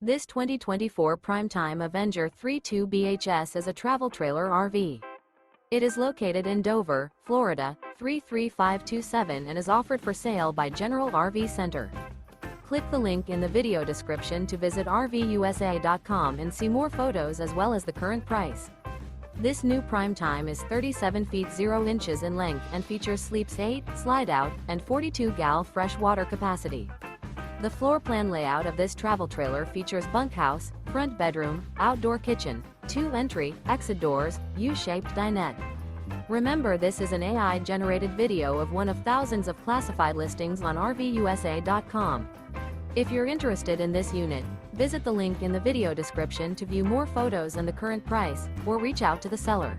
This 2024 Prime Time Avenger 3.2 BHS is a travel trailer RV. It is located in Dover, Florida, 33527 and is offered for sale by General RV Center. Click the link in the video description to visit RVUSA.com and see more photos as well as the current price. This new Prime Time is 37 feet 0 inches in length and features sleeps 8, slide-out, and 42 gal fresh water capacity. The floor plan layout of this travel trailer features bunkhouse, front bedroom, outdoor kitchen, 2 entry, exit doors, U-shaped dinette. Remember, this is an AI-generated video of one of thousands of classified listings on RVUSA.com. If you're interested in this unit, visit the link in the video description to view more photos and the current price, or reach out to the seller.